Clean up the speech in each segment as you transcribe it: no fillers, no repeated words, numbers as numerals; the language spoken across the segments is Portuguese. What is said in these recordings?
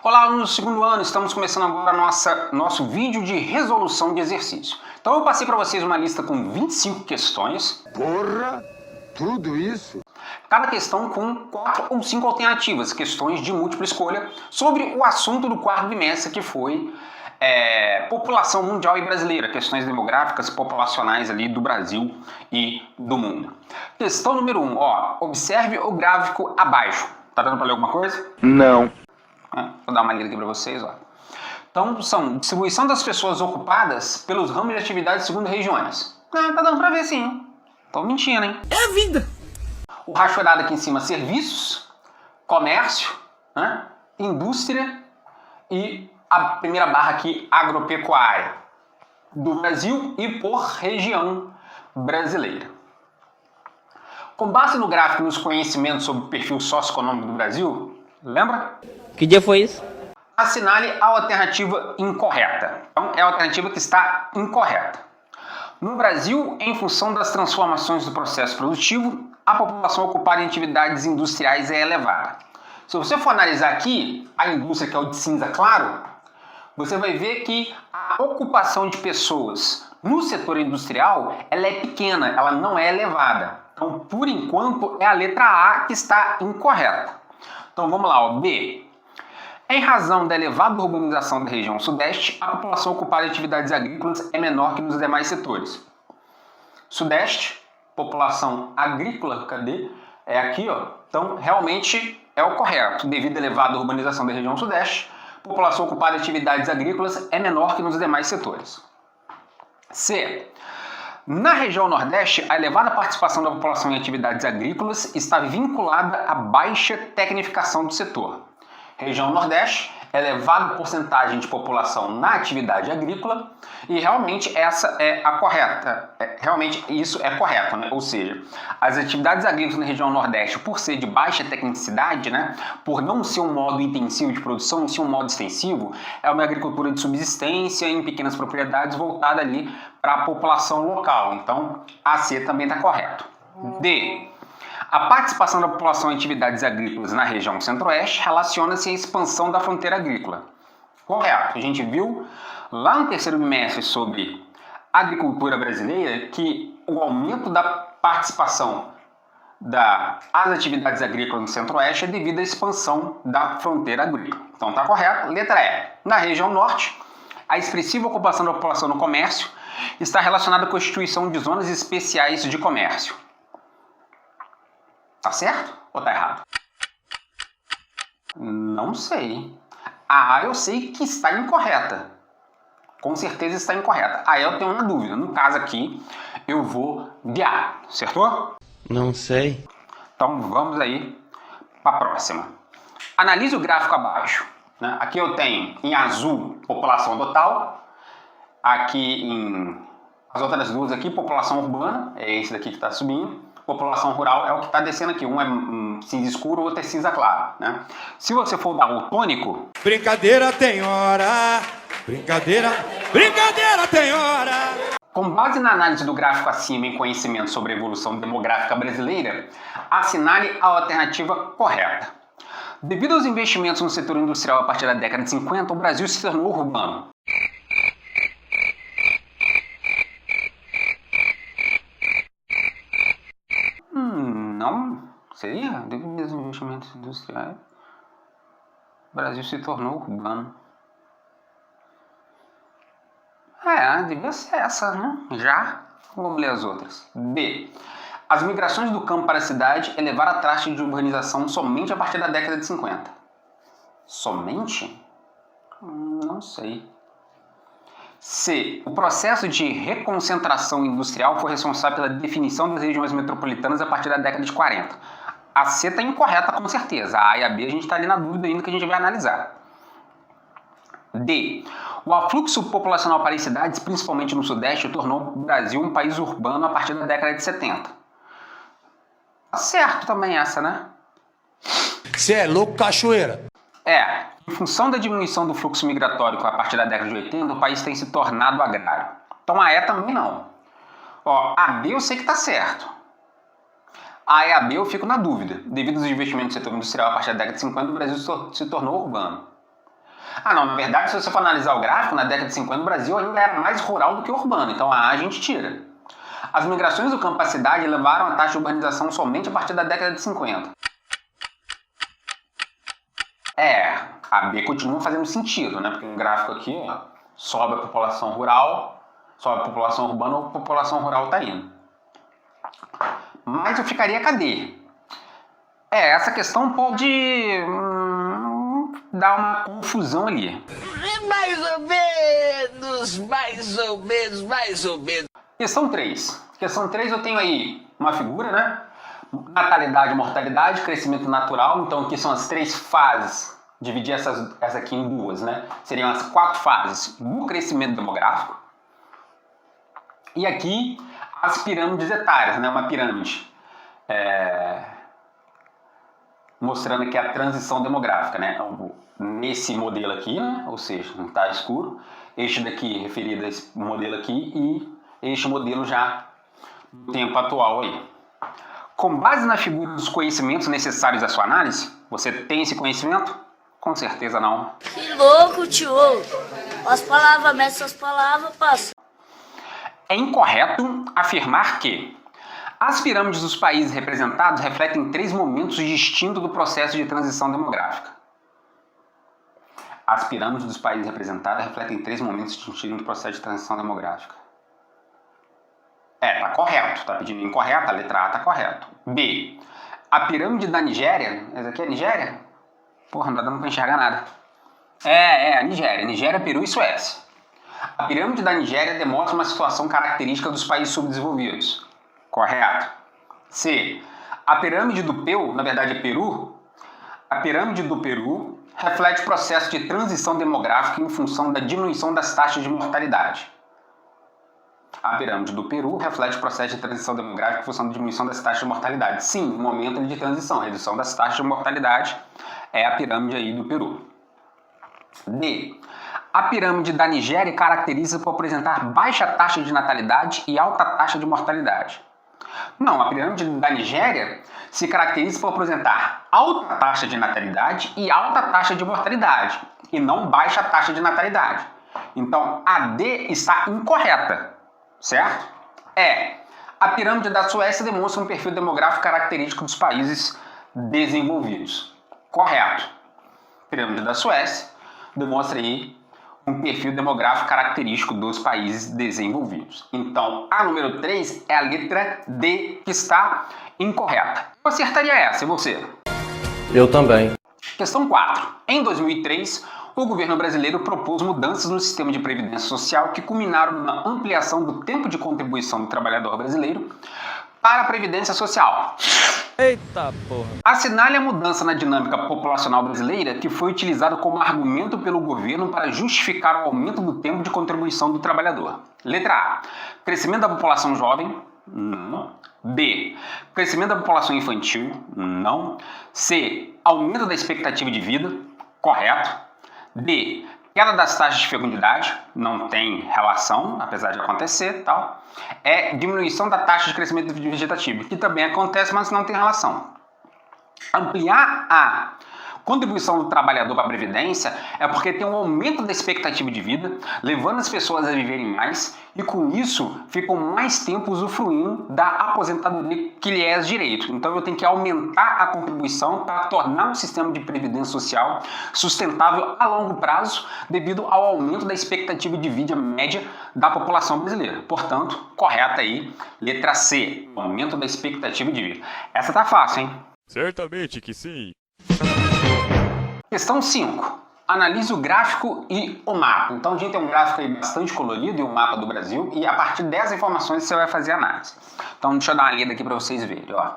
Olá, alunos do segundo ano, estamos começando agora nosso vídeo de resolução de exercício. Então eu passei para vocês uma lista com 25 questões. Porra, tudo isso? Cada questão com 4 ou 5 alternativas, questões de múltipla escolha, sobre o assunto do quarto bimestre, que foi população mundial e brasileira, questões demográficas, populacionais ali do Brasil e do mundo. Questão número 1, observe o gráfico abaixo. Tá dando para ler alguma coisa? Não. Vou dar uma lida aqui para vocês, Então, são distribuição das pessoas ocupadas pelos ramos de atividade segundo regiões. Tá dando para ver sim. Tô mentindo, hein? É a vida! O rachorado aqui em cima, serviços, comércio, indústria e a primeira barra aqui, agropecuária do Brasil e por região brasileira. Com base no gráfico e nos conhecimentos sobre o perfil socioeconômico do Brasil, lembra? Que dia foi isso? Assinale a alternativa incorreta. Então, é a alternativa que está incorreta. No Brasil, em função das transformações do processo produtivo, a população ocupada em atividades industriais é elevada. Se você for analisar aqui, a indústria, que é o de cinza claro, você vai ver que a ocupação de pessoas no setor industrial, ela é pequena, ela não é elevada. Então, por enquanto, é a letra A que está incorreta. Então, vamos lá, B. Em razão da elevada urbanização da região sudeste, a população ocupada em atividades agrícolas é menor que nos demais setores. Sudeste, população agrícola, cadê? É aqui, Então, realmente é o correto. Devido à elevada urbanização da região sudeste, a população ocupada em atividades agrícolas é menor que nos demais setores. C. Na região Nordeste, a elevada participação da população em atividades agrícolas está vinculada à baixa tecnificação do setor. Região Nordeste, elevada porcentagem de população na atividade agrícola e realmente essa é a correta. Realmente isso é correto, Ou seja, as atividades agrícolas na região Nordeste, por ser de baixa tecnicidade, por não ser um modo intensivo de produção, não ser um modo extensivo, é uma agricultura de subsistência em pequenas propriedades voltada ali para a população local. Então, a C também está correto. D. A participação da população em atividades agrícolas na região centro-oeste relaciona-se à expansão da fronteira agrícola. Correto. A gente viu lá no terceiro bimestre sobre agricultura brasileira que o aumento da participação das atividades agrícolas no centro-oeste é devido à expansão da fronteira agrícola. Então tá correto. Letra E. Na região norte, a expressiva ocupação da população no comércio está relacionada à constituição de zonas especiais de comércio. Tá certo ou tá errado? Não sei. A eu sei que está incorreta. Com certeza está incorreta. A eu tenho uma dúvida. No caso aqui, eu vou de A. Acertou? Não sei. Então vamos aí para a próxima. Analise o gráfico abaixo. Aqui eu tenho em azul população total. Aqui as outras duas aqui, população urbana. É esse daqui que está subindo. População rural é o que está descendo aqui. Um é cinza escuro, o outro é cinza claro. Se você for dar o tônico... Brincadeira tem hora, brincadeira tem hora. Com base na análise do gráfico acima em conhecimento sobre a evolução demográfica brasileira, assinale a alternativa correta. Devido aos investimentos no setor industrial a partir da década de 50, o Brasil se tornou urbano. Não seria? Devido aos investimentos industriais, o Brasil se tornou urbano. Devia ser essa, Já? Vamos ler as outras. B. As migrações do campo para a cidade elevaram a taxa de urbanização somente a partir da década de 50. Somente? Não sei. C. O processo de reconcentração industrial foi responsável pela definição das regiões metropolitanas a partir da década de 40. A C está incorreta com certeza. A A e a B a gente está ali na dúvida ainda que a gente vai analisar. D. O afluxo populacional para as cidades, principalmente no Sudeste, tornou o Brasil um país urbano a partir da década de 70. Tá certo também essa, Cê é louco, cachoeira. Em função da diminuição do fluxo migratório a partir da década de 80, o país tem se tornado agrário. Então a E também não. A B eu sei que está certo. A e a B eu fico na dúvida. Devido aos investimentos no setor industrial a partir da década de 50, o Brasil se tornou urbano. Ah não, na verdade, se você for analisar o gráfico, na década de 50 o Brasil ainda era mais rural do que urbano, então a gente tira. As migrações do campo à cidade levaram a taxa de urbanização somente a partir da década de 50. A B continua fazendo sentido, né? Porque no gráfico aqui, ó, sobe a população rural, sobe a população urbana, a população rural está indo. Mas eu ficaria cadê? Essa questão pode dar uma confusão ali. Mais ou menos. Questão 3. Questão 3 eu tenho aí uma figura, né? Natalidade e mortalidade, crescimento natural. Então aqui são as 3 fases. Dividir essa aqui em 2, né? Seriam as 4 fases do crescimento demográfico. E aqui as pirâmides etárias, né? Uma pirâmide mostrando aqui a transição demográfica, né? Nesse modelo aqui, né? Ou seja, não está escuro. Este daqui referido a esse modelo aqui e este modelo já no tempo atual aí. Com base na figura dos conhecimentos necessários à sua análise, você tem esse conhecimento? Com certeza não. Que louco, tio! As palavras, mete suas palavras, passa. É incorreto afirmar que as pirâmides dos países representados refletem 3 momentos distintos do processo de transição demográfica. As pirâmides dos países representados refletem 3 momentos distintos do processo de transição demográfica. Tá correto. Tá pedindo incorreto, a letra A tá correto. B. A pirâmide da Nigéria. Essa aqui é a Nigéria? Porra, não tá dando pra enxergar nada. A Nigéria. Nigéria, Peru e Suécia. A pirâmide da Nigéria demonstra uma situação característica dos países subdesenvolvidos. Correto. C. A pirâmide do Peu, na verdade é Peru. A pirâmide do Peru reflete o processo de transição demográfica em função da diminuição das taxas de mortalidade. A pirâmide do Peru reflete o processo de transição demográfica em função da diminuição das taxas de mortalidade. Sim, momento de transição, redução das taxas de mortalidade é a pirâmide aí do Peru. D. A pirâmide da Nigéria caracteriza por apresentar baixa taxa de natalidade e alta taxa de mortalidade. Não, a pirâmide da Nigéria se caracteriza por apresentar alta taxa de natalidade e alta taxa de mortalidade, e não baixa taxa de natalidade. Então, a D está incorreta, certo? A pirâmide da Suécia demonstra um perfil demográfico característico dos países desenvolvidos. Correto. A pirâmide da Suécia demonstra aí um perfil demográfico característico dos países desenvolvidos. Então, a número 3 é a letra D que está incorreta. Eu acertaria essa, e você? Eu também. Questão 4. Em 2003, o governo brasileiro propôs mudanças no sistema de previdência social que culminaram na ampliação do tempo de contribuição do trabalhador brasileiro para a previdência social. Eita porra. Assinale a mudança na dinâmica populacional brasileira que foi utilizado como argumento pelo governo para justificar o aumento do tempo de contribuição do trabalhador. Letra A. Crescimento da população jovem? Não. B. Crescimento da população infantil? Não. C. Aumento da expectativa de vida? Correto. D. Queda das taxas de fecundidade? Não tem relação, apesar de acontecer, tal. Diminuição da taxa de crescimento vegetativo, que também acontece, mas não tem relação. Ampliar a contribuição do trabalhador para a Previdência é porque tem um aumento da expectativa de vida, levando as pessoas a viverem mais e com isso ficam mais tempo usufruindo da aposentadoria que lhe é direito. Então eu tenho que aumentar a contribuição para tornar o sistema de previdência social sustentável a longo prazo devido ao aumento da expectativa de vida média da população brasileira. Portanto, correta aí, letra C, aumento da expectativa de vida. Essa tá fácil, hein? Certamente que sim. Questão 5. Analise o gráfico e o mapa. Então a gente tem um gráfico aí bastante colorido e um mapa do Brasil e a partir dessas informações você vai fazer a análise. Então deixa eu dar uma lida aqui para vocês verem, ó.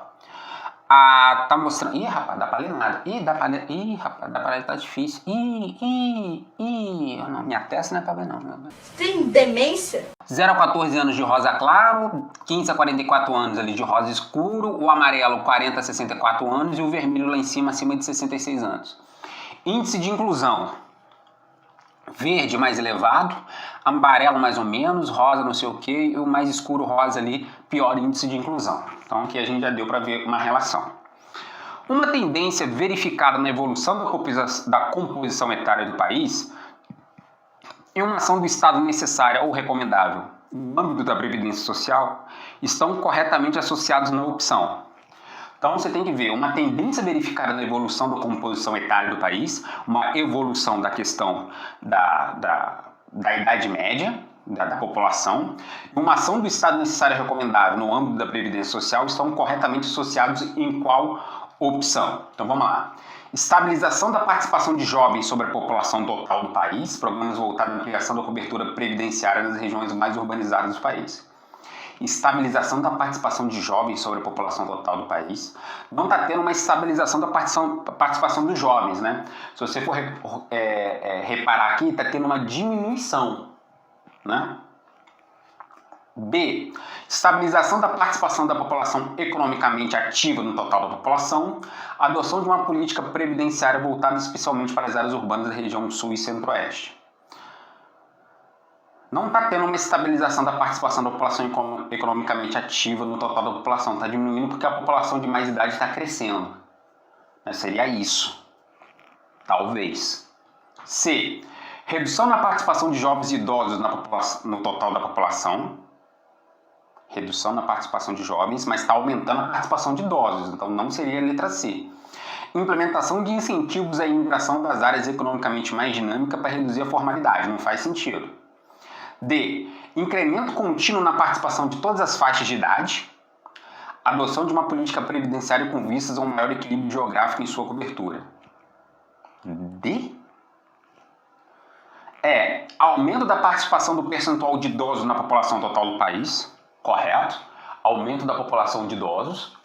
Tá mostrando... Ih, rapaz, dá pra ler nada. Ih, rapaz, dá pra ler, tá difícil. Não, minha testa não é pra ver não. Você tem demência? 0 a 14 anos de rosa claro, 15 a 44 anos ali de rosa escuro, o amarelo 40 a 64 anos e o vermelho lá em cima acima de 66 anos. Índice de inclusão. verde mais elevado, amarelo mais ou menos, rosa não sei o que, e o mais escuro rosa ali, pior índice de inclusão. Então aqui a gente já deu para ver uma relação. Uma tendência verificada na evolução da composição etária do país e uma ação do Estado necessária ou recomendável no âmbito da Previdência Social estão corretamente associados na opção. Então você tem que ver uma tendência verificada na evolução da composição etária do país, uma evolução da questão da idade média da população, e uma ação do Estado necessária e recomendável no âmbito da Previdência Social estão corretamente associados em qual opção? Então vamos lá. Estabilização da participação de jovens sobre a população total do país, programas voltados à ampliação da cobertura previdenciária nas regiões mais urbanizadas do país. Estabilização da participação de jovens sobre a população total do país. Não está tendo uma estabilização da participação dos jovens, né? Se você for reparar aqui, está tendo uma diminuição, né? B. Estabilização da participação da população economicamente ativa no total da população. Adoção de uma política previdenciária voltada especialmente para as áreas urbanas da região sul e centro-oeste. Não está tendo uma estabilização da participação da população economicamente ativa no total da população. Está diminuindo porque a população de mais idade está crescendo. Seria isso. Talvez. C. Redução na participação de jovens e idosos no total da população. Redução na participação de jovens, mas está aumentando a participação de idosos. Então não seria a letra C. Implementação de incentivos à imigração das áreas economicamente mais dinâmicas para reduzir a formalidade. Não faz sentido. D. Incremento contínuo na participação de todas as faixas de idade. Adoção de uma política previdenciária com vistas a um maior equilíbrio geográfico em sua cobertura. D. Aumento da participação do percentual de idosos na população total do país. Correto. Aumento da população de idosos.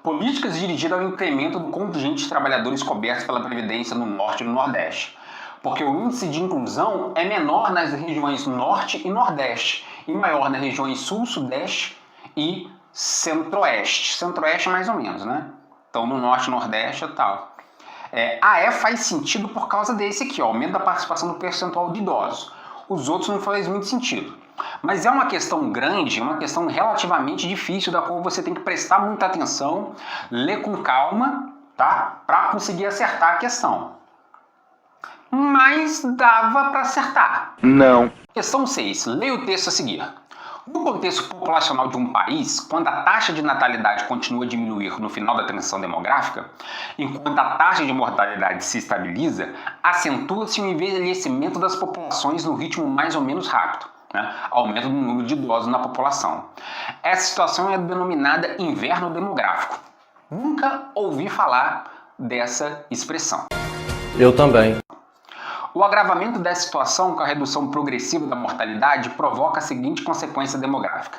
Políticas dirigidas ao incremento do contingente de trabalhadores cobertos pela Previdência no Norte e no Nordeste. Porque o índice de inclusão é menor nas regiões Norte e Nordeste e maior nas regiões Sul, Sudeste e Centro-Oeste. Centro-Oeste mais ou menos, né? Então no Norte e Nordeste e tal. A E faz sentido por causa desse aqui, ó, aumento da participação do percentual de idosos. Os outros não faz muito sentido. Mas é uma questão grande, uma questão relativamente difícil, da qual você tem que prestar muita atenção, ler com calma, tá? Para conseguir acertar a questão. Mas dava para acertar. Não. Questão 6. Leia o texto a seguir. No contexto populacional de um país, quando a taxa de natalidade continua a diminuir no final da transição demográfica, enquanto a taxa de mortalidade se estabiliza, acentua-se o envelhecimento das populações no ritmo mais ou menos rápido, né? Aumento do número de idosos na população. Essa situação é denominada inverno demográfico. Nunca ouvi falar dessa expressão. Eu também. O agravamento dessa situação com a redução progressiva da mortalidade provoca a seguinte consequência demográfica.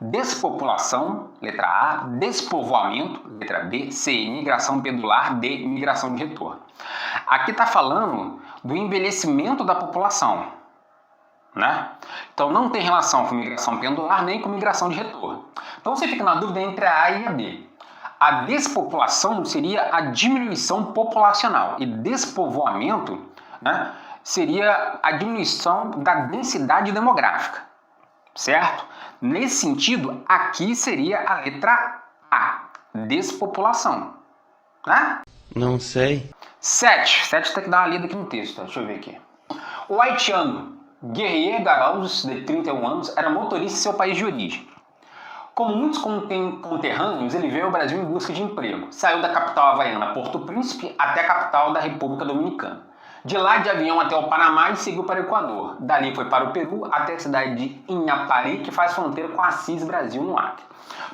Despopulação, letra A, despovoamento, letra B, C, migração pendular, D, migração de retorno. Aqui está falando do envelhecimento da população, né? Então não tem relação com migração pendular nem com migração de retorno. Então você fica na dúvida entre a A e a B. A despopulação seria a diminuição populacional e despovoamento, né, seria a diminuição da densidade demográfica, certo? Nesse sentido, aqui seria a letra A, despopulação, né? Não sei. 7 tem que dar uma lida aqui no texto, deixa eu ver aqui. O haitiano Guerrier Garaudos, de 31 anos, era motorista em seu país de origem. Como muitos conterrâneos, ele veio ao Brasil em busca de emprego. Saiu da capital havaiana Porto Príncipe até a capital da República Dominicana. De lá de avião até o Panamá e seguiu para o Equador. Dali foi para o Peru até a cidade de Inhapari, que faz fronteira com Assis, Brasil, no Acre.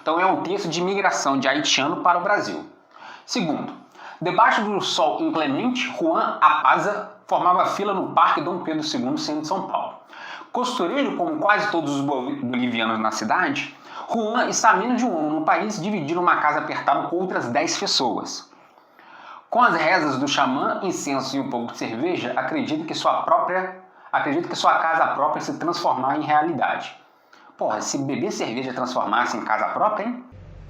Então é um texto de imigração de haitiano para o Brasil. Segundo, debaixo do sol inclemente, Juan Apaza formava fila no Parque Dom Pedro II, centro de São Paulo. Costureiro, como quase todos os bolivianos na cidade, Juan está há menos de um ano no país, dividindo uma casa apertada com outras 10 pessoas. Com as rezas do xamã, incenso e um pouco de cerveja, acredita que sua casa própria se transformar em realidade. Porra, se beber cerveja transformasse em casa própria, hein?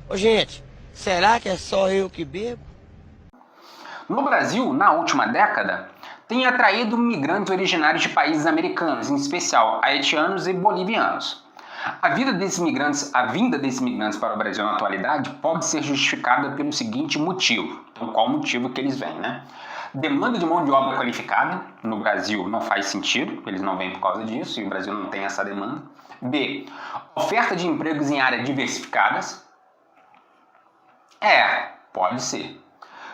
Ô, gente, será que é só eu que bebo? No Brasil, na última década, tem atraído migrantes originários de países americanos, em especial haitianos e bolivianos. A vinda desses migrantes para o Brasil na atualidade pode ser justificada pelo seguinte motivo. Então, qual o motivo que eles vêm, né? Demanda de mão de obra qualificada no Brasil não faz sentido, eles não vêm por causa disso, e o Brasil não tem essa demanda. B. Oferta de empregos em áreas diversificadas. Pode ser.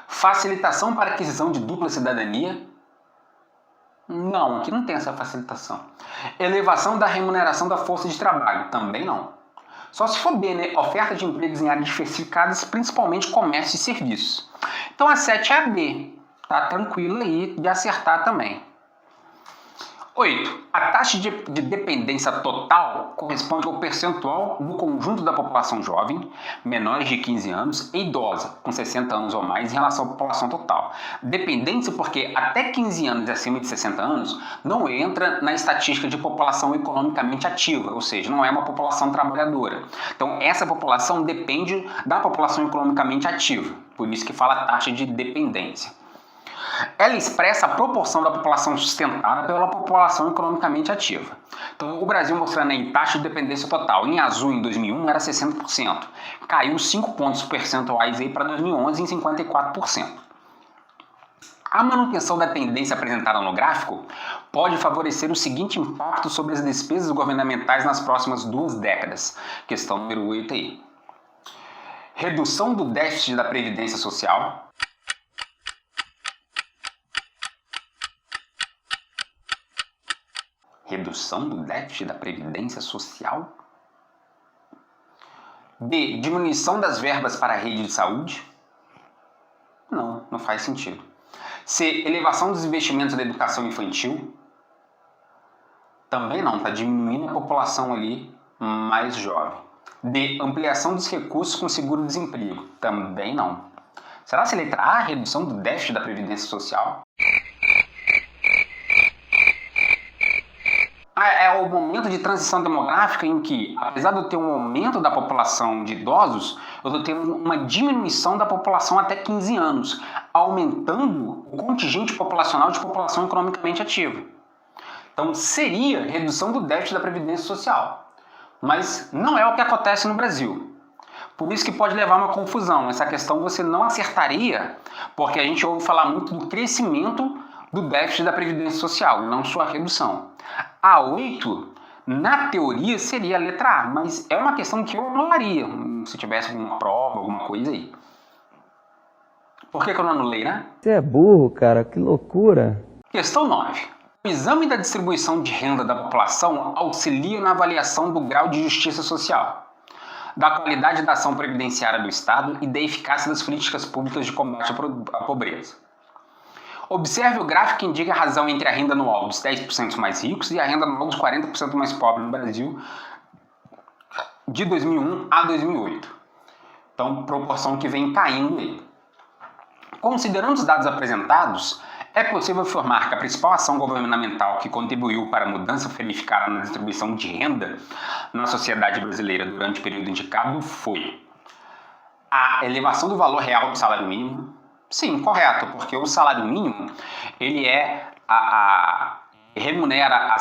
Facilitação para aquisição de dupla cidadania. Não, aqui não tem essa facilitação. Elevação da remuneração da força de trabalho. Também não. Só se for B, né? Oferta de empregos em áreas diversificadas, principalmente comércio e serviços. Então a 7 é a B. Tá tranquilo aí de acertar também. 8. A taxa de dependência total corresponde ao percentual do conjunto da população jovem, menores de 15 anos e idosa, com 60 anos ou mais, em relação à população total. Dependência porque até 15 anos e acima de 60 anos não entra na estatística de população economicamente ativa, ou seja, não é uma população trabalhadora. Então essa população depende da população economicamente ativa, por isso que fala taxa de dependência. Ela expressa a proporção da população sustentada pela população economicamente ativa. Então, o Brasil mostrando aí taxa de dependência total. Em azul, em 2001, era 60%. Caiu 5 pontos percentuais aí para 2011 em 54%. A manutenção da tendência apresentada no gráfico pode favorecer o seguinte impacto sobre as despesas governamentais nas próximas 2 décadas. Questão número 8 aí. Redução do déficit da Previdência Social. Redução do déficit da Previdência Social. B. Diminuição das verbas para a rede de saúde. Não faz sentido. C. Elevação dos investimentos na educação infantil. Também não, está diminuindo a população ali mais jovem. D. Ampliação dos recursos com seguro-desemprego. Também não. Será que a letra A, redução do déficit da Previdência Social? É o momento de transição demográfica em que, apesar de eu ter um aumento da população de idosos, eu estou tendo uma diminuição da população até 15 anos, aumentando o contingente populacional de população economicamente ativa. Então, seria redução do déficit da Previdência Social. Mas não é o que acontece no Brasil. Por isso que pode levar a uma confusão. Essa questão você não acertaria, porque a gente ouve falar muito do crescimento do déficit da Previdência Social, não sua redução. A 8, na teoria, seria a letra A, mas é uma questão que eu anularia, se tivesse alguma prova, alguma coisa aí. Por que eu não anulei, né? Você é burro, cara, que loucura. Questão 9. O exame da distribuição de renda da população auxilia na avaliação do grau de justiça social, da qualidade da ação previdenciária do Estado e da eficácia das políticas públicas de combate à pobreza. Observe o gráfico que indica a razão entre a renda anual dos 10% mais ricos e a renda anual dos 40% mais pobres no Brasil de 2001 a 2008. Então, proporção que vem caindo aí. Considerando os dados apresentados, é possível afirmar que a principal ação governamental que contribuiu para a mudança verificada na distribuição de renda na sociedade brasileira durante o período indicado foi a elevação do valor real do salário mínimo. Sim, correto, porque o salário mínimo ele remunera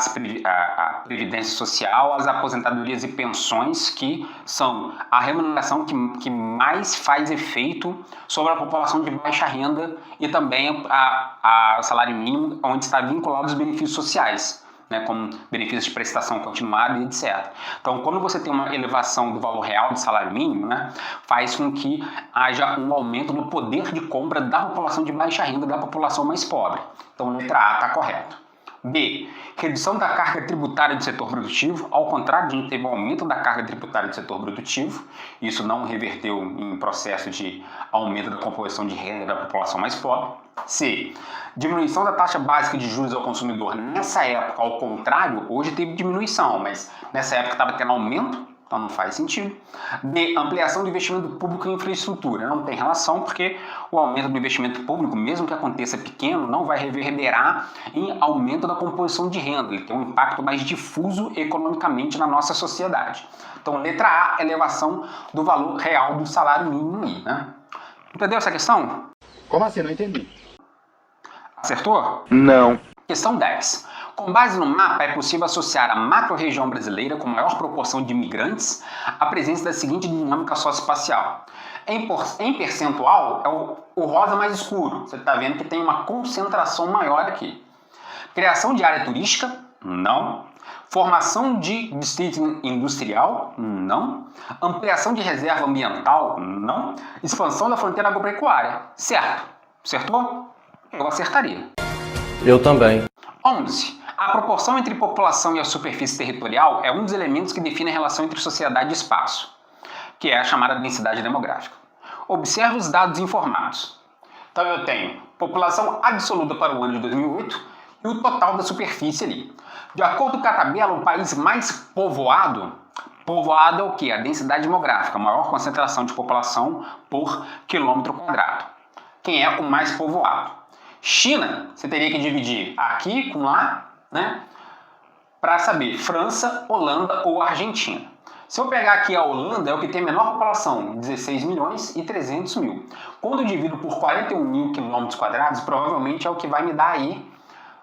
a previdência social, as aposentadorias e pensões, que são a remuneração que mais faz efeito sobre a população de baixa renda, e também a salário mínimo, onde está vinculado os benefícios sociais, né, como benefícios de prestação continuada e etc. Então, quando você tem uma elevação do valor real do salário mínimo, né, faz com que haja um aumento no poder de compra da população de baixa renda, da população mais pobre. Então, a letra A está correta. B. Redução da carga tributária do setor produtivo. Ao contrário, a gente teve um aumento da carga tributária do setor produtivo. Isso não reverteu em processo de aumento da composição de renda da população mais pobre. C. Diminuição da taxa básica de juros ao consumidor. Nessa época, ao contrário, hoje teve diminuição, mas nessa época estava tendo aumento, então não faz sentido. D. Ampliação do investimento público em infraestrutura. Não tem relação, porque o aumento do investimento público, mesmo que aconteça pequeno, não vai reverberar em aumento da composição de renda. Ele tem um impacto mais difuso economicamente na nossa sociedade. Então, letra A, elevação do valor real do salário mínimo aí, né? Entendeu essa questão? Como assim? Não entendi. Acertou? Não. Questão 10. Com base no mapa, é possível associar a macro-região brasileira com maior proporção de imigrantes à presença da seguinte dinâmica socioespacial. Em percentual, é o rosa mais escuro. Você está vendo que tem uma concentração maior aqui. Criação de área turística? Não. Formação de distrito industrial? Não. Ampliação de reserva ambiental? Não. Expansão da fronteira agropecuária? Certo. Acertou? Eu acertaria. Eu também. 11. A proporção entre população e a superfície territorial é um dos elementos que define a relação entre sociedade e espaço, que é a chamada densidade demográfica. Observe os dados informados. Então eu tenho população absoluta para o ano de 2008 e o total da superfície ali. De acordo com a tabela, o país mais povoado é o quê? A densidade demográfica, a maior concentração de população por quilômetro quadrado. Quem é o mais povoado? China, você teria que dividir aqui com lá, né? Para saber França, Holanda ou Argentina. Se eu pegar aqui a Holanda, é o que tem a menor população, 16 milhões e 300 mil. Quando eu divido por 41 mil quilômetros quadrados, provavelmente é o que vai me dar aí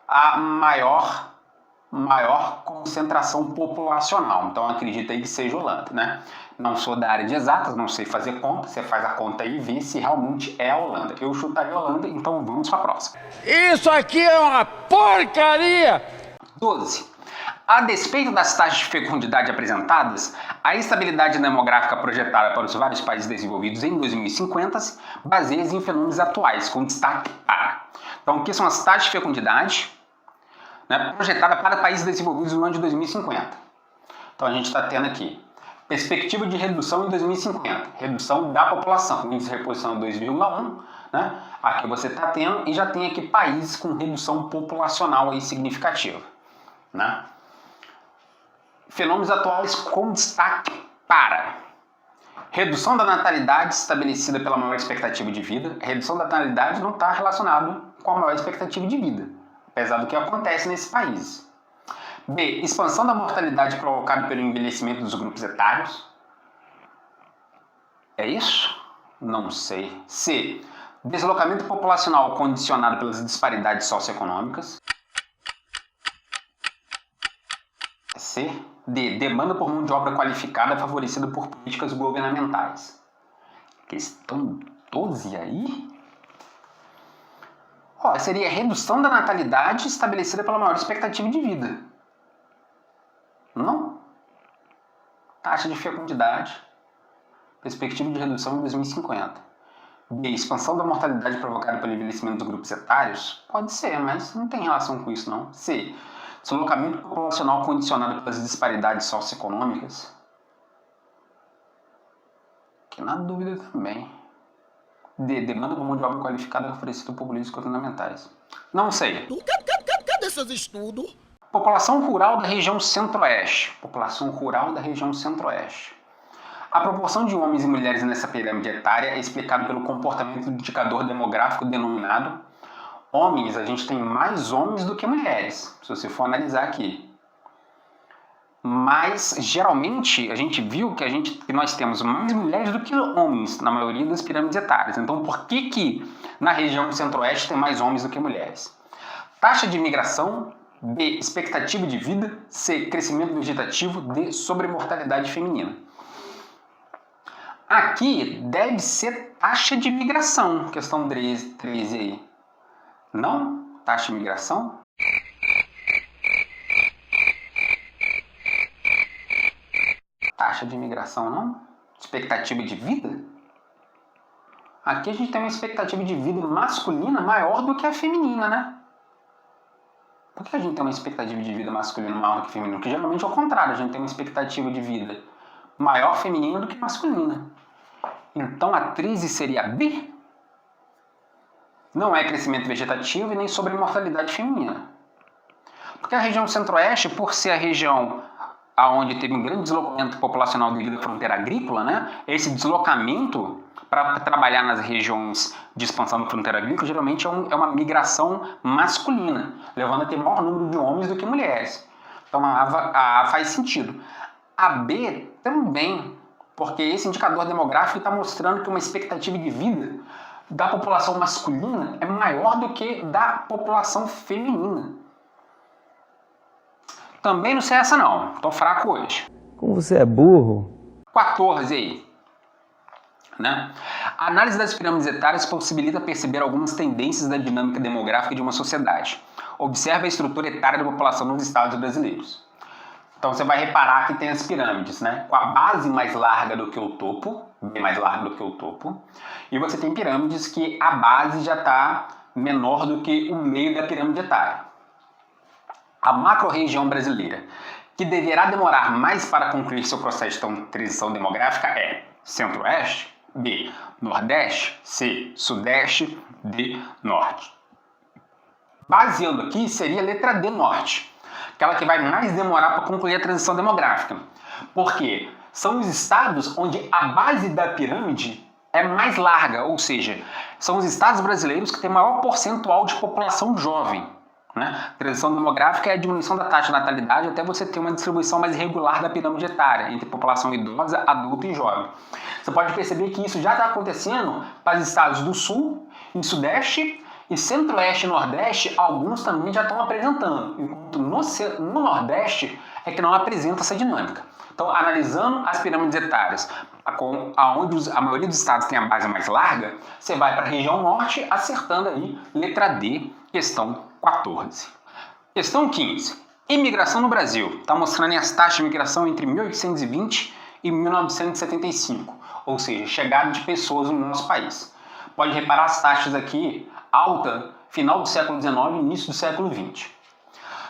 a maior concentração populacional. Então acredito aí que seja Holanda, né? Não sou da área de exatas, não sei fazer conta. Você faz a conta aí e vê se realmente é a Holanda. Eu chutaria a Holanda, então vamos para a próxima. Isso aqui é uma porcaria! 12. A despeito das taxas de fecundidade apresentadas, a estabilidade demográfica projetada para os vários países desenvolvidos em 2050 baseia-se em fenômenos atuais, com destaque para. Então, o que são as taxas de fecundidade, né, projetadas para países desenvolvidos no ano de 2050? Então, a gente está tendo aqui perspectiva de redução em 2050, redução da população, índice de reposição 2,1, né? Aqui você está tendo, e já tem aqui países com redução populacional aí significativa, né? Fenômenos atuais com destaque para redução da natalidade estabelecida pela maior expectativa de vida. A redução da natalidade não está relacionado com a maior expectativa de vida, apesar do que acontece nesse país. B. Expansão da mortalidade provocada pelo envelhecimento dos grupos etários. É isso? Não sei. C. Deslocamento populacional condicionado pelas disparidades socioeconômicas. C. D. Demanda por mão de obra qualificada favorecida por políticas governamentais. Questão 12 aí? Seria redução da natalidade estabelecida pela maior expectativa de vida. Não? Taxa de fecundidade. Perspectiva de redução em 2050. B. Expansão da mortalidade provocada pelo envelhecimento dos grupos etários? Pode ser, mas não tem relação com isso não. C. Deslocamento populacional condicionado pelas disparidades socioeconômicas? Que na dúvida também. D. Demanda por mão de obra qualificada oferecida por políticas fundamentais. Não sei. Cadê esses estudos? População rural da região centro-oeste. População rural da região centro-oeste. A proporção de homens e mulheres nessa pirâmide etária é explicada pelo comportamento do indicador demográfico denominado homens. A gente tem mais homens do que mulheres, se você for analisar aqui. Mas, geralmente, a gente viu que nós temos mais mulheres do que homens na maioria das pirâmides etárias. Então, por que na região centro-oeste tem mais homens do que mulheres? Taxa de imigração. B. Expectativa de vida. C. Crescimento vegetativo. D. Sobremortalidade feminina. Aqui deve ser taxa de imigração, questão 13 aí. Não? Taxa de imigração? Taxa de imigração não? Expectativa de vida? Aqui a gente tem uma expectativa de vida masculina maior do que a feminina, né? Por que a gente tem uma expectativa de vida masculina maior do que feminina? Porque geralmente é o contrário, a gente tem uma expectativa de vida maior feminina do que masculina. Então a 13 seria B? Não é crescimento vegetativo e nem sobremortalidade feminina. Porque a região centro-oeste, por ser a região onde teve um grande deslocamento populacional devido à fronteira agrícola, né? Esse deslocamento para trabalhar nas regiões de expansão da fronteira agrícola geralmente é uma migração masculina, levando a ter maior número de homens do que mulheres. Então a A faz sentido. A B também, porque esse indicador demográfico está mostrando que uma expectativa de vida da população masculina é maior do que da população feminina. Também não sei essa não, tô fraco hoje. Como você é burro. 14 aí. Né? A análise das pirâmides etárias possibilita perceber algumas tendências da dinâmica demográfica de uma sociedade. Observe a estrutura etária da população nos estados brasileiros. Então você vai reparar que tem as pirâmides, né? Com a base mais larga do que o topo, bem mais larga do que o topo, e você tem pirâmides que a base já está menor do que o meio da pirâmide etária. A macro-região brasileira, que deverá demorar mais para concluir seu processo de transição demográfica, é Centro-Oeste, B, Nordeste, C, Sudeste, D, Norte. Baseando aqui, seria a letra D, Norte, aquela que vai mais demorar para concluir a transição demográfica. Por quê? São os estados onde a base da pirâmide é mais larga, ou seja, são os estados brasileiros que têm maior percentual de população jovem. Né? Transição demográfica é a diminuição da taxa de natalidade até você ter uma distribuição mais regular da pirâmide etária entre população idosa, adulta e jovem. Você pode perceber que isso já está acontecendo para os estados do Sul e Sudeste, e Centro-Oeste e Nordeste, alguns também já estão apresentando, enquanto no Nordeste é que não apresenta essa dinâmica. Então, analisando as pirâmides etárias, onde a maioria dos estados tem a base mais larga, você vai para a região Norte, acertando aí, letra D, questão 14. Questão 15. Imigração no Brasil. Está mostrando as taxas de imigração entre 1820 e 1975, ou seja, chegada de pessoas no nosso país. Pode reparar as taxas aqui, alta, final do século XIX e início do século XX.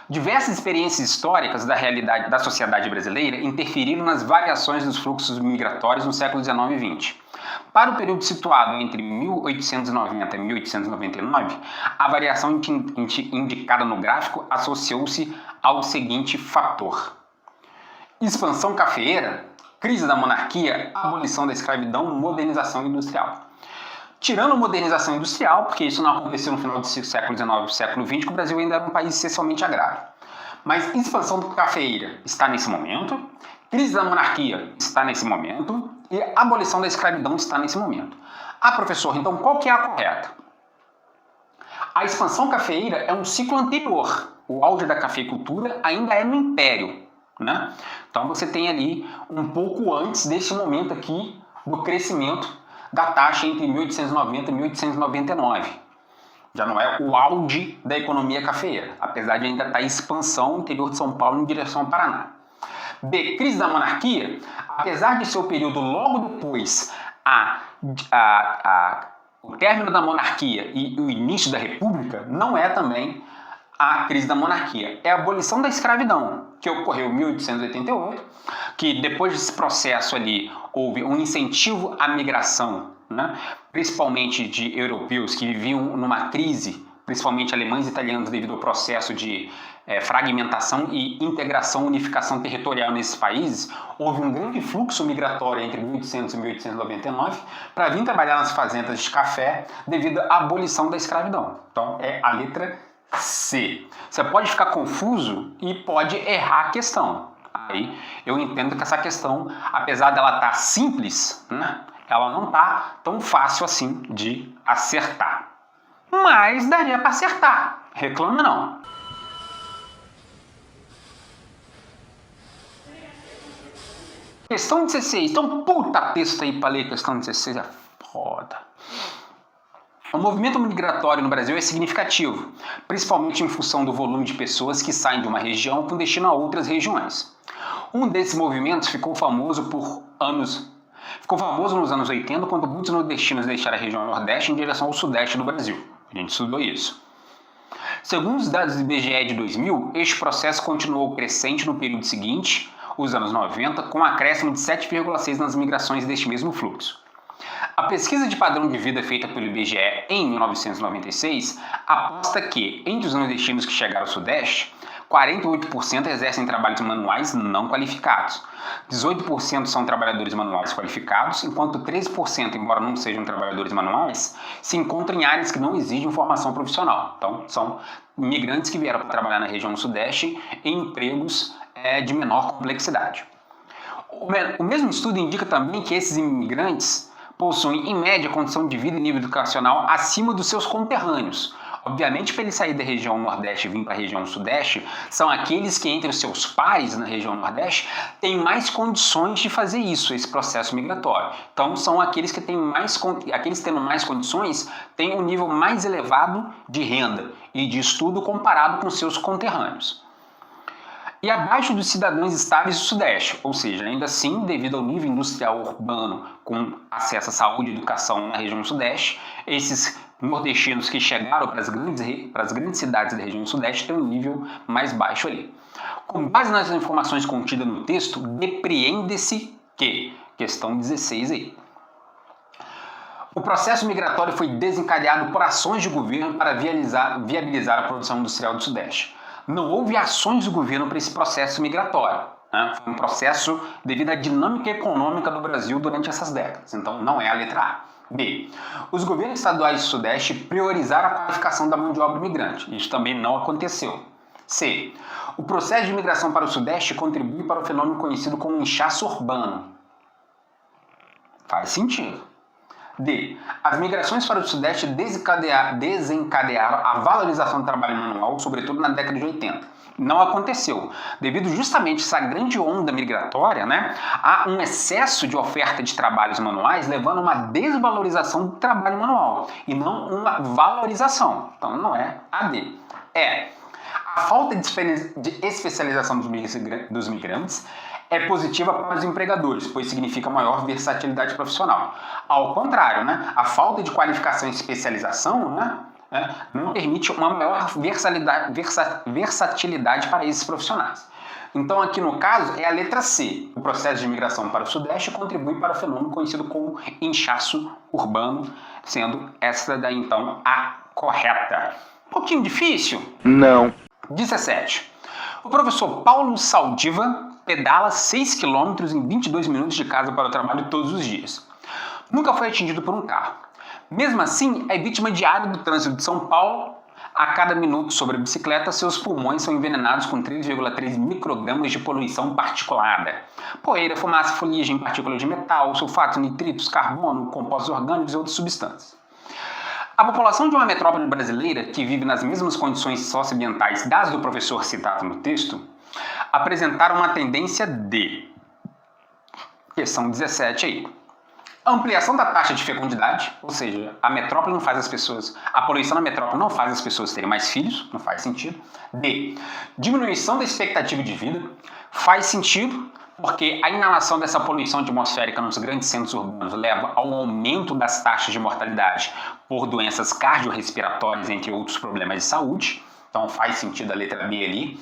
Diversas experiências históricas da realidade da sociedade brasileira interferiram nas variações dos fluxos migratórios no século XIX e XX. Para o período situado entre 1890 e 1899, a variação indicada no gráfico associou-se ao seguinte fator: expansão cafeeira, crise da monarquia, abolição da escravidão, modernização industrial. Tirando a modernização industrial, porque isso não aconteceu no final do século XIX e século XX, que o Brasil ainda era um país essencialmente agrário. Mas expansão cafeeira está nesse momento, crise da monarquia está nesse momento e abolição da escravidão está nesse momento. Ah, professor, então qual que é a correta? A expansão cafeeira é um ciclo anterior. O auge da cafeicultura ainda é no Império, né? Então você tem ali um pouco antes desse momento aqui do crescimento da taxa entre 1890 e 1899. Já não é o auge da economia cafeeira, apesar de ainda estar em expansão no interior de São Paulo em direção ao Paraná. B. Crise da monarquia. Apesar de ser o período logo depois o término da monarquia e o início da república, não é também a crise da monarquia. É a abolição da escravidão, que ocorreu em 1888, que depois desse processo ali houve um incentivo à migração, né? Principalmente de europeus que viviam numa crise, principalmente alemães e italianos, devido ao processo de fragmentação e integração, unificação territorial nesses países. Houve um grande fluxo migratório entre 1800 e 1899 para vir trabalhar nas fazendas de café devido à abolição da escravidão. Então é a letra C. Você pode ficar confuso e pode errar a questão. Aí eu entendo que essa questão, apesar dela estar simples, né, ela não está tão fácil assim de acertar. Mas daria para acertar. Reclama não. Questão 16. Então, puta texto aí para ler questão 16 é foda. O movimento migratório no Brasil é significativo, principalmente em função do volume de pessoas que saem de uma região com destino a outras regiões. Um desses movimentos ficou famoso nos anos 80, quando muitos nordestinos deixaram a região Nordeste em direção ao Sudeste do Brasil. A gente estudou isso. Segundo os dados do IBGE de 2000, este processo continuou crescente no período seguinte, os anos 90, com um acréscimo de 7,6% nas migrações deste mesmo fluxo. A pesquisa de padrão de vida feita pelo IBGE em 1996 aposta que, entre os nordestinos que chegaram ao Sudeste, 48% exercem trabalhos manuais não qualificados, 18% são trabalhadores manuais qualificados, enquanto 13%, embora não sejam trabalhadores manuais, se encontram em áreas que não exigem formação profissional. Então, são imigrantes que vieram para trabalhar na região Sudeste em empregos de menor complexidade. O mesmo estudo indica também que esses imigrantes possuem, em média, condição de vida e nível educacional acima dos seus conterrâneos. Obviamente, para ele sair da região Nordeste e vir para a região Sudeste, são aqueles que, entre os seus pares na região Nordeste, têm mais condições de fazer isso, esse processo migratório. Então, são aqueles que têm aqueles tendo mais condições, têm um nível mais elevado de renda e de estudo comparado com seus conterrâneos. E abaixo dos cidadãos estáveis do Sudeste, ou seja, ainda assim, devido ao nível industrial urbano com acesso à saúde e educação na região Sudeste, esses nordestinos que chegaram para as grandes cidades da região Sudeste têm um nível mais baixo ali. Com base nas informações contidas no texto, depreende-se que, questão 16 aí, o processo migratório foi desencadeado por ações de governo para viabilizar a produção industrial do Sudeste. Não houve ações do governo para esse processo migratório. Foi um processo devido à dinâmica econômica do Brasil durante essas décadas. Então, não é a letra A. B. Os governos estaduais do Sudeste priorizaram a qualificação da mão de obra migrante. Isso também não aconteceu. C. O processo de migração para o Sudeste contribui para o fenômeno conhecido como inchaço urbano. Faz sentido. D. As migrações para o Sudeste desencadearam a valorização do trabalho manual, sobretudo na década de 80. Não aconteceu. Devido justamente a essa grande onda migratória, há um excesso de oferta de trabalhos manuais, levando a uma desvalorização do trabalho manual e não uma valorização. Então não é a D. É. A falta de especialização dos migrantes é positiva para os empregadores, pois significa maior versatilidade profissional. Ao contrário, a falta de qualificação e especialização não permite uma maior versatilidade para esses profissionais. Então, aqui no caso, é a letra C. O processo de migração para o Sudeste contribui para o fenômeno conhecido como inchaço urbano, sendo essa daí, então, a correta. Um pouquinho difícil? Não. 17. O professor Paulo Saldiva pedala 6 km em 22 minutos de casa para o trabalho todos os dias. Nunca foi atingido por um carro. Mesmo assim, é vítima diária do trânsito de São Paulo. A cada minuto sobre a bicicleta, seus pulmões são envenenados com 3,3 microgramas de poluição particulada. Poeira, fumaça, fuligem, partículas de metal, sulfatos, nitritos, carbono, compostos orgânicos e outras substâncias. A população de uma metrópole brasileira, que vive nas mesmas condições socioambientais das do professor citado no texto, apresentaram uma tendência de... Questão 17 aí. Ampliação da taxa de fecundidade, ou seja, a metrópole não faz as pessoas... A poluição na metrópole não faz as pessoas terem mais filhos, não faz sentido. D. Diminuição da expectativa de vida, faz sentido, porque a inalação dessa poluição atmosférica nos grandes centros urbanos leva ao aumento das taxas de mortalidade por doenças cardiorrespiratórias, entre outros problemas de saúde. Então faz sentido a letra B ali.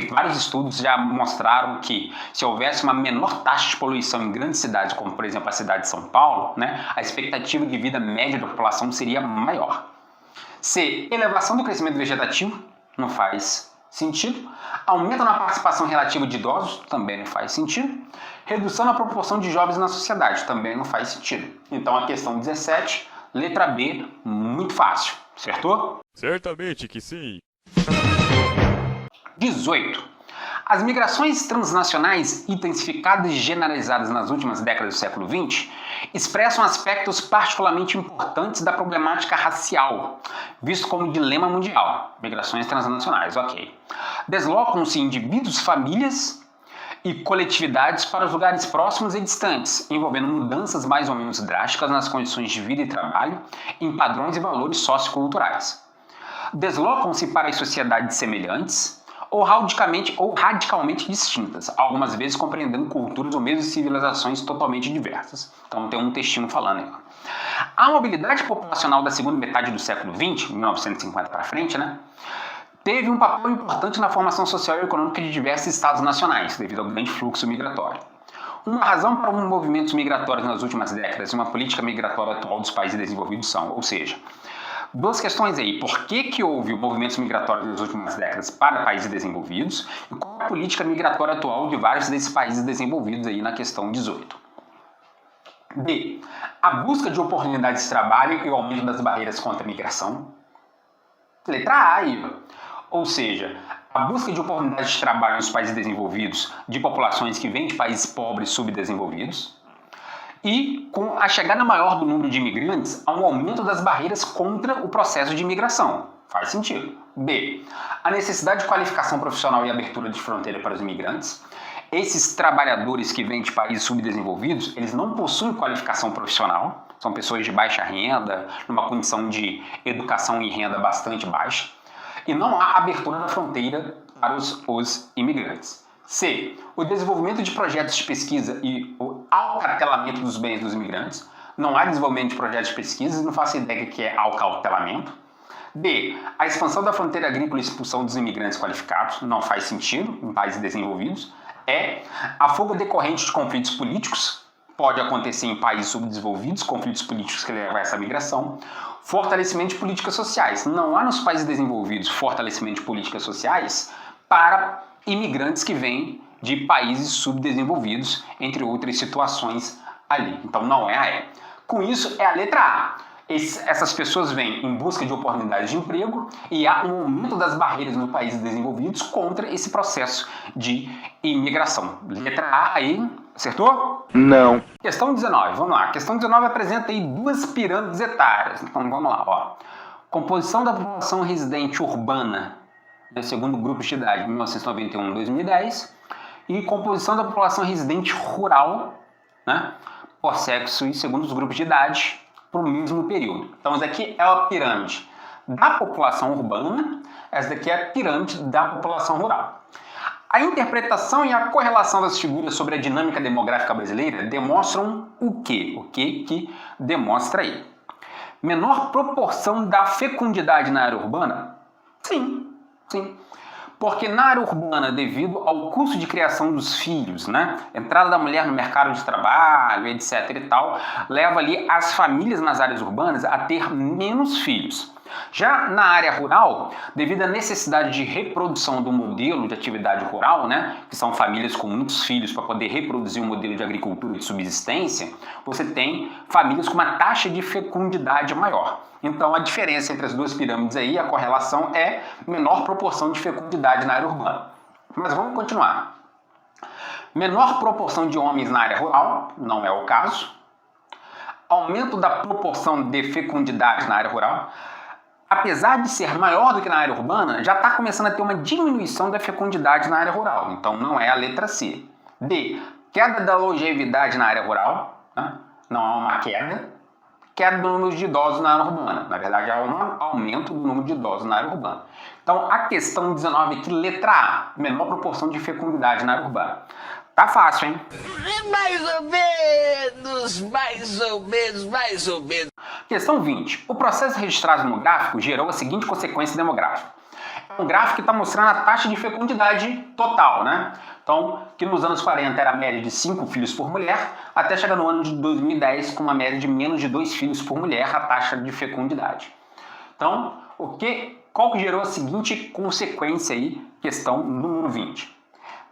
Vários estudos já mostraram que se houvesse uma menor taxa de poluição em grandes cidades, como por exemplo a cidade de São Paulo, a expectativa de vida média da população seria maior. C. Elevação do crescimento vegetativo, não faz sentido. Aumento na participação relativa de idosos, também não faz sentido. Redução na proporção de jovens na sociedade, também não faz sentido. Então a questão 17, letra B, muito fácil, acertou? Certamente que sim. 18. As migrações transnacionais intensificadas e generalizadas nas últimas décadas do século XX expressam aspectos particularmente importantes da problemática racial, visto como dilema mundial. Migrações transnacionais, ok. Deslocam-se indivíduos, famílias e coletividades para os lugares próximos e distantes, envolvendo mudanças mais ou menos drásticas nas condições de vida e trabalho, em padrões e valores socioculturais. Deslocam-se para as sociedades semelhantes ou radicalmente distintas, algumas vezes compreendendo culturas ou mesmo civilizações totalmente diversas. Então tem um textinho falando aí. A mobilidade populacional da segunda metade do século XX, 1950 para frente, teve um papel importante na formação social e econômica de diversos estados nacionais, devido ao grande fluxo migratório. Uma razão para os movimentos migratórios nas últimas décadas e uma política migratória atual dos países desenvolvidos são, ou seja, duas questões aí. Por que houve movimentos migratórios nas últimas décadas para países desenvolvidos e qual a política migratória atual de vários desses países desenvolvidos aí na questão 18. D. A busca de oportunidades de trabalho e o aumento das barreiras contra a migração. Letra A aí. Ou seja, a busca de oportunidades de trabalho nos países desenvolvidos de populações que vêm de países pobres subdesenvolvidos. E com a chegada maior do número de imigrantes, há um aumento das barreiras contra o processo de imigração. Faz sentido. B. A necessidade de qualificação profissional e abertura de fronteira para os imigrantes. Esses trabalhadores que vêm de países subdesenvolvidos, eles não possuem qualificação profissional, são pessoas de baixa renda, numa condição de educação e renda bastante baixa, e não há abertura da fronteira para os imigrantes. C. O desenvolvimento de projetos de pesquisa e o alcatelamento dos bens dos imigrantes. Não há desenvolvimento de projetos de pesquisa, não faço ideia do que é alcatelamento. D. A expansão da fronteira agrícola e expulsão dos imigrantes qualificados. Não faz sentido em países desenvolvidos. E. A fuga decorrente de conflitos políticos. Pode acontecer em países subdesenvolvidos, conflitos políticos que levam a essa migração. Fortalecimento de políticas sociais. Não há nos países desenvolvidos fortalecimento de políticas sociais para imigrantes que vêm de países subdesenvolvidos, entre outras situações ali. Então não é a E. Com isso, é a letra A. Essas pessoas vêm em busca de oportunidades de emprego e há um aumento das barreiras nos países desenvolvidos contra esse processo de imigração. Letra A aí, acertou? Não. Questão 19, vamos lá. Questão 19 apresenta aí duas pirâmides etárias. Então vamos lá, ó. Composição da população residente urbana, segundo grupos de idade, 1991 a 2010, e composição da população residente rural, né, por sexo e segundo os grupos de idade, para o mesmo período. Então, essa aqui é a pirâmide da população urbana, essa daqui é a pirâmide da população rural. A interpretação e a correlação das figuras sobre a dinâmica demográfica brasileira demonstram o quê? O que demonstra aí? Menor proporção da fecundidade na área urbana? Sim. Porque na área urbana, devido ao custo de criação dos filhos, né, entrada da mulher no mercado de trabalho, etc e tal, leva ali as famílias nas áreas urbanas a ter menos filhos. Já na área rural, devido à necessidade de reprodução do modelo de atividade rural, né, que são famílias com muitos filhos para poder reproduzir um modelo de agricultura de subsistência, você tem famílias com uma taxa de fecundidade maior. Então a diferença entre as duas pirâmides aí, a correlação é menor proporção de fecundidade na área urbana. Mas vamos continuar. Menor proporção de homens na área rural, não é o caso. Aumento da proporção de fecundidade na área rural. Apesar de ser maior do que na área urbana, já está começando a ter uma diminuição da fecundidade na área rural. Então não é a letra C. D. Queda da longevidade na área rural. Né? Não há uma queda. Queda do número de idosos na área urbana. Na verdade, há um aumento do número de idosos na área urbana. Então a questão 19 aqui, letra A. Menor proporção de fecundidade na área urbana. Tá fácil, hein? Mais ou menos. Questão 20. O processo registrado no gráfico gerou a seguinte consequência demográfica. É um gráfico que está mostrando a taxa de fecundidade total, né? Então, que nos anos 40 era a média de 5 filhos por mulher, até chegar no ano de 2010 com uma média de menos de 2 filhos por mulher, a taxa de fecundidade. Então, qual que gerou a seguinte consequência aí? Questão número 20.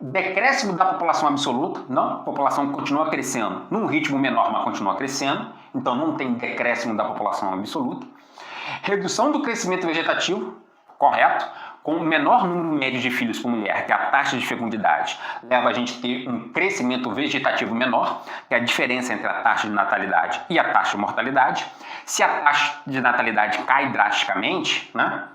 Decréscimo da população absoluta, não, a população continua crescendo num ritmo menor, mas continua crescendo, então não tem decréscimo da população absoluta. Redução do crescimento vegetativo, correto, com o menor número médio de filhos por mulher, que é a taxa de fecundidade, leva a gente a ter um crescimento vegetativo menor, que é a diferença entre a taxa de natalidade e a taxa de mortalidade. Se a taxa de natalidade cai drasticamente, né,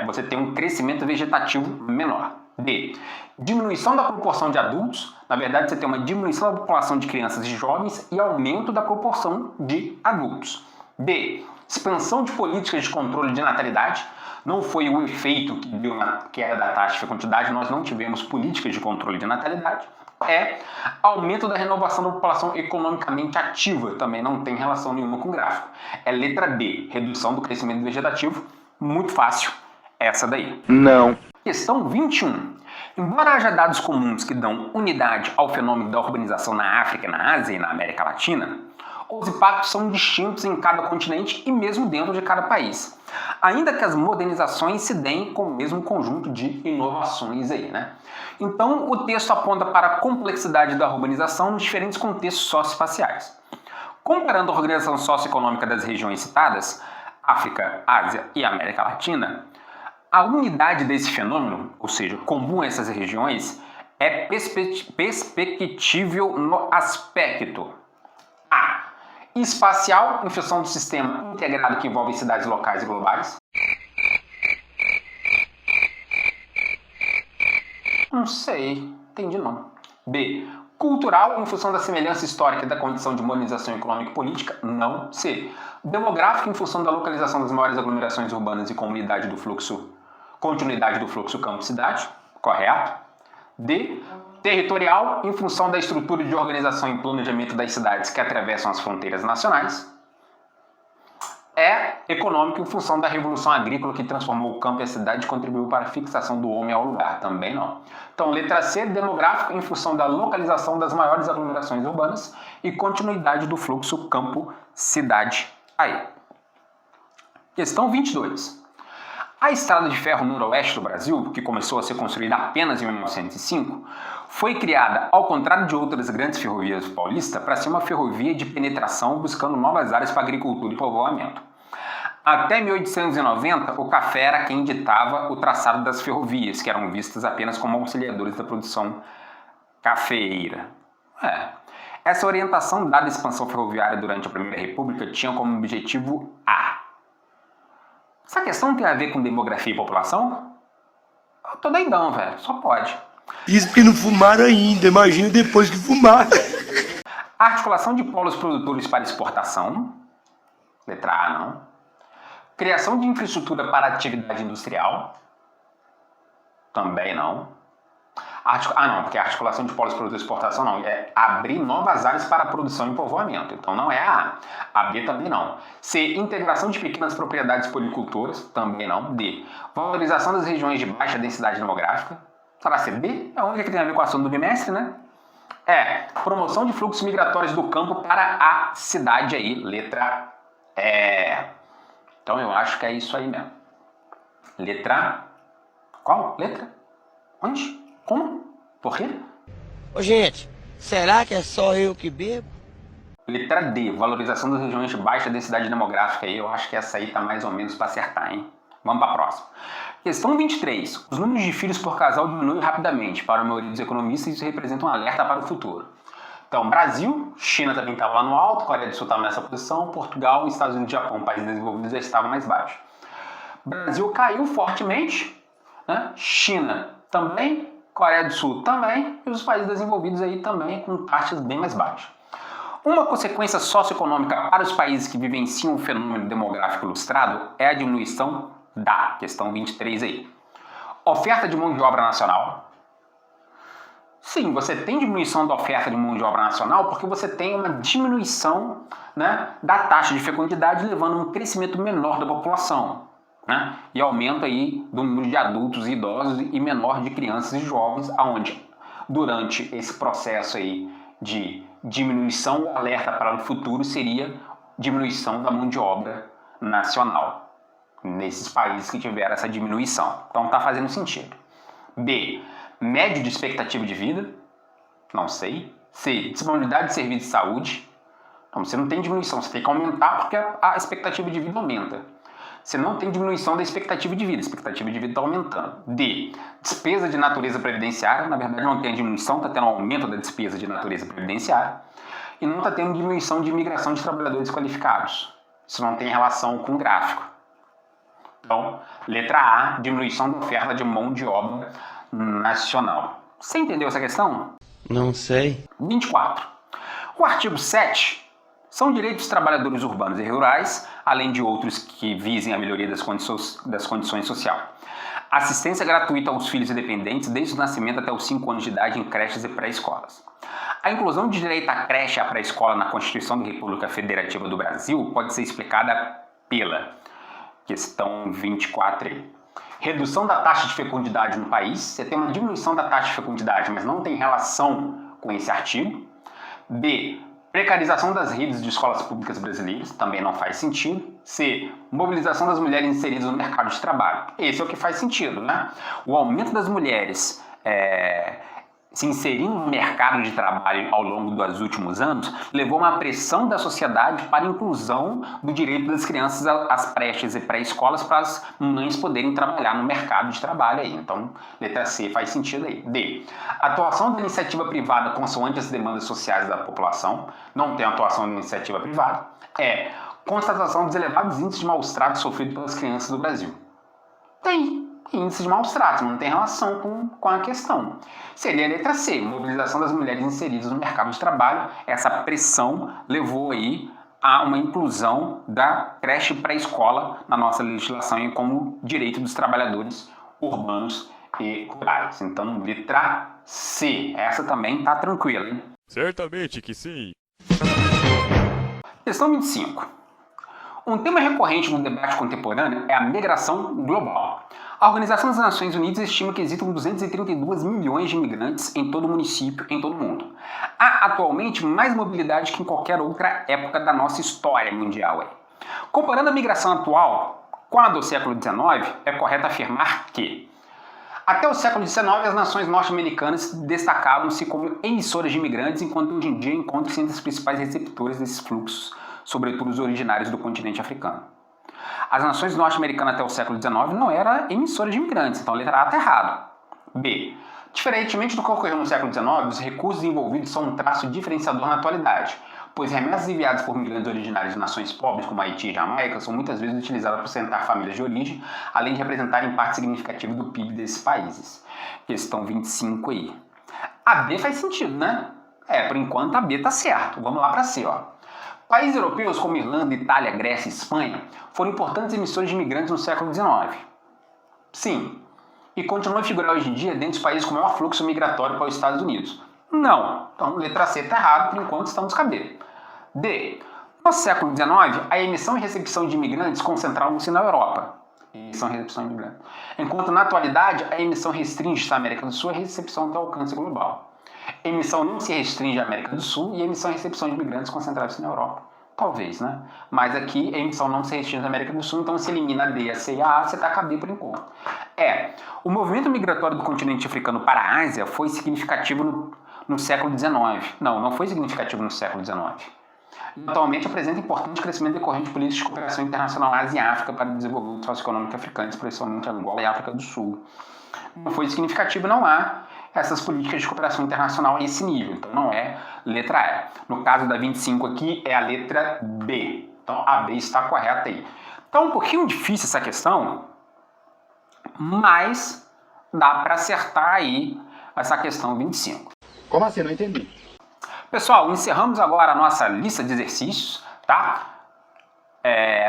você tem um crescimento vegetativo menor. D. Diminuição da proporção de adultos. Na verdade, você tem uma diminuição da população de crianças e jovens e aumento da proporção de adultos. D. Expansão de políticas de controle de natalidade. Não foi o efeito que deu na queda da taxa de fecundidade, nós não tivemos políticas de controle de natalidade. É aumento da renovação da população economicamente ativa, também não tem relação nenhuma com o gráfico. É letra B, redução do crescimento vegetativo, muito fácil essa daí. Não. Questão 21. Embora haja dados comuns que dão unidade ao fenômeno da urbanização na África, na Ásia e na América Latina, os impactos são distintos em cada continente e mesmo dentro de cada país. Ainda que as modernizações se deem com o mesmo conjunto de inovações aí, né? Então, o texto aponta para a complexidade da urbanização nos diferentes contextos socioespaciais. Comparando a organização socioeconômica das regiões citadas, África, Ásia e América Latina, a unidade desse fenômeno, ou seja, comum a essas regiões, é perspectivável no aspecto A. Espacial, em função do sistema integrado que envolve cidades locais e globais. Não sei, entendi não. B. Cultural, em função da semelhança histórica e da condição de modernização econômica e política. Não. C. Demográfico, em função da localização das maiores aglomerações urbanas e continuidade do fluxo campo-cidade. Correto. D. Territorial, em função da estrutura de organização e planejamento das cidades que atravessam as fronteiras nacionais. É econômico, em função da revolução agrícola que transformou o campo e a cidade e contribuiu para a fixação do homem ao lugar. Também não. Então, letra C, demográfico, em função da localização das maiores aglomerações urbanas e continuidade do fluxo campo-cidade. Aí. Questão 22. A estrada de ferro noroeste do Brasil, que começou a ser construída apenas em 1905, foi criada, ao contrário de outras grandes ferrovias paulistas, para ser uma ferrovia de penetração buscando novas áreas para agricultura e povoamento. Até 1890, o café era quem ditava o traçado das ferrovias, que eram vistas apenas como auxiliadores da produção cafeeira. Essa orientação dada à expansão ferroviária durante a Primeira República tinha como objetivo A. Essa questão tem a ver com demografia e população? Eu tô doidão, velho. Só pode. Isso porque não fumaram ainda, imagina depois que fumar. Articulação de polos produtores para exportação. Letra A, não. Criação de infraestrutura para atividade industrial. Também não. Não, porque a articulação de polos produtores e exportação não. É abrir novas áreas para produção e povoamento. Então não é a A. A B também não. C. Integração de pequenas propriedades policultoras. Também não. D. Valorização das regiões de baixa densidade demográfica. Será C? D? É a única que tem a ver com o assunto do bimestre, né? Promoção de fluxos migratórios do campo para a cidade aí. Letra E. Então eu acho que é isso aí mesmo. Letra... Qual? Letra? Onde? Como? Por quê? Ô, gente, será que é só eu que bebo? Letra D, valorização das regiões de baixa densidade demográfica. Eu acho que essa aí tá mais ou menos para acertar, hein? Vamos para a próxima. Questão 23. Os números de filhos por casal diminuem rapidamente. Para a maioria dos economistas, isso representa um alerta para o futuro. Então, Brasil, China também estava lá no alto, Coreia do Sul estava nessa posição, Portugal, Estados Unidos e Japão, países desenvolvidos, já estavam mais baixos. Brasil caiu fortemente, né? China também, Coreia do Sul também, e os países desenvolvidos aí também com taxas bem mais baixas. Uma consequência socioeconômica para os países que vivenciam o fenômeno demográfico ilustrado é a diminuição da questão 23 aí. Oferta de mão de obra nacional. Sim, você tem diminuição da oferta de mão de obra nacional porque você tem uma diminuição, né, da taxa de fecundidade, levando a um crescimento menor da população, né, e aumento aí do número de adultos e idosos e menor de crianças e jovens, aonde durante esse processo aí de diminuição, o alerta para o futuro seria diminuição da mão de obra nacional nesses países que tiveram essa diminuição. Então tá fazendo sentido. B. Médio de expectativa de vida. Não sei. C. Disponibilidade de serviço de saúde. Então você não tem diminuição, você tem que aumentar porque a expectativa de vida aumenta. Você não tem diminuição da expectativa de vida, a expectativa de vida está aumentando. D. Despesa de natureza previdenciária. Na verdade não tem diminuição, está tendo um aumento da despesa de natureza previdenciária. E não está tendo diminuição de imigração de trabalhadores qualificados. Isso não tem relação com o gráfico. Então, letra A, diminuição da oferta de mão de obra nacional. Você entendeu essa questão? Não sei. 24. O artigo 7 são direitos dos trabalhadores urbanos e rurais, além de outros que visem a melhoria das condições sociais. Assistência gratuita aos filhos e dependentes desde o nascimento até os 5 anos de idade em creches e pré-escolas. A inclusão de direito à creche e à pré-escola na Constituição da República Federativa do Brasil pode ser explicada pela questão 24 aí. Redução da taxa de fecundidade no país. Você tem uma diminuição da taxa de fecundidade, mas não tem relação com esse artigo. B. Precarização das redes de escolas públicas brasileiras. Também não faz sentido. C. Mobilização das mulheres inseridas no mercado de trabalho. Esse é o que faz sentido, né? O aumento das mulheres se inserindo no mercado de trabalho ao longo dos últimos anos, levou a uma pressão da sociedade para a inclusão do direito das crianças às creches e pré-escolas para as mães poderem trabalhar no mercado de trabalho aí. Então, letra C faz sentido aí. D. Atuação da iniciativa privada consoante as demandas sociais da população. Não tem atuação da iniciativa privada. E. Constatação dos elevados índices de maus tratos sofridos pelas crianças do Brasil. Tem índice de maus tratos, não tem relação com a questão. Seria a letra C, mobilização das mulheres inseridas no mercado de trabalho. Essa pressão levou aí a uma inclusão da creche pré-escola na nossa legislação como direito dos trabalhadores urbanos e rurais. Então, letra C. Essa também tá tranquila, hein? Certamente que sim. Questão 25. Um tema recorrente no debate contemporâneo é a migração global. A Organização das Nações Unidas estima que existam 232 milhões de imigrantes em todo município, em todo o mundo. Há atualmente mais mobilidade que em qualquer outra época da nossa história mundial. Comparando a migração atual com a do século XIX, é correto afirmar que até o século XIX, as nações norte-americanas destacavam-se como emissoras de imigrantes, enquanto hoje em dia encontram-se entre as principais receptoras desses fluxos, sobretudo os originários do continente africano. As nações norte-americanas até o século XIX não eram emissoras de imigrantes, então a letra A está errada. B. Diferentemente do que ocorreu no século XIX, os recursos envolvidos são um traço diferenciador na atualidade, pois remessas enviadas por migrantes originários de nações pobres como Haiti e Jamaica são muitas vezes utilizadas para sustentar famílias de origem, além de representarem parte significativa do PIB desses países. Questão 25 aí. A B faz sentido, né? Por enquanto a B está certo. Vamos lá para C, ó. Países europeus como Irlanda, Itália, Grécia e Espanha foram importantes emissores de imigrantes no século XIX. Sim. E continuam a figurar hoje em dia dentro dos países com maior fluxo migratório para os Estados Unidos. Não. Então, letra C está errada, por enquanto estamos cabendo. D. No século XIX, a emissão e recepção de imigrantes concentravam-se na Europa. Emissão e recepção de imigrantes. Enquanto, na atualidade, a emissão restringe-se à América do Sul e a recepção tem alcance global. A emissão não se restringe à América do Sul e a emissão e recepção de imigrantes concentravam-se na Europa. Talvez, né? Mas aqui a emissão não se restringe à América do Sul, então se elimina a D, a C e a A, você está a B por enquanto. O movimento migratório do continente africano para a Ásia foi significativo no século XIX. Não foi significativo no século XIX. Atualmente apresenta importante crescimento decorrente de políticas de cooperação internacional Ásia e África para o desenvolvimento socioeconômico africano, especialmente Angola e África do Sul. Não foi significativo, não há essas políticas de cooperação internacional a esse nível. Então não é letra E. No caso da 25 aqui é a letra B. Então a B está correta aí. Então é um pouquinho difícil essa questão, mas dá para acertar aí essa questão 25. Como assim? Não entendi. Pessoal, encerramos agora a nossa lista de exercícios, tá?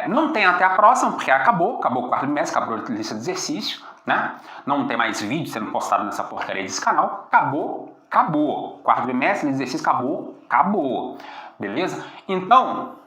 Não tem até a próxima, porque acabou o quarto trimestre, acabou a lista de exercícios, né? Não tem mais vídeo sendo postado nessa porcaria desse canal. Acabou. Quarto trimestre, lista de exercícios, acabou. Beleza? Então...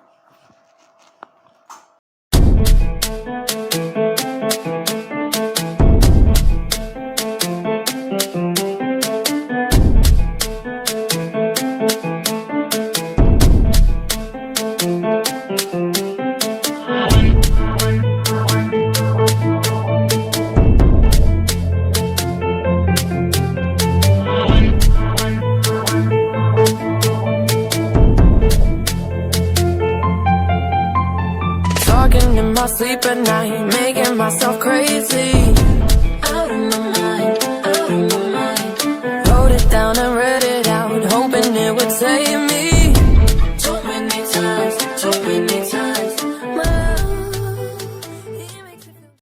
in my sleep at night, making myself crazy. Out of my mind, out of my mind. Wrote it down and read it out, hoping it would save me.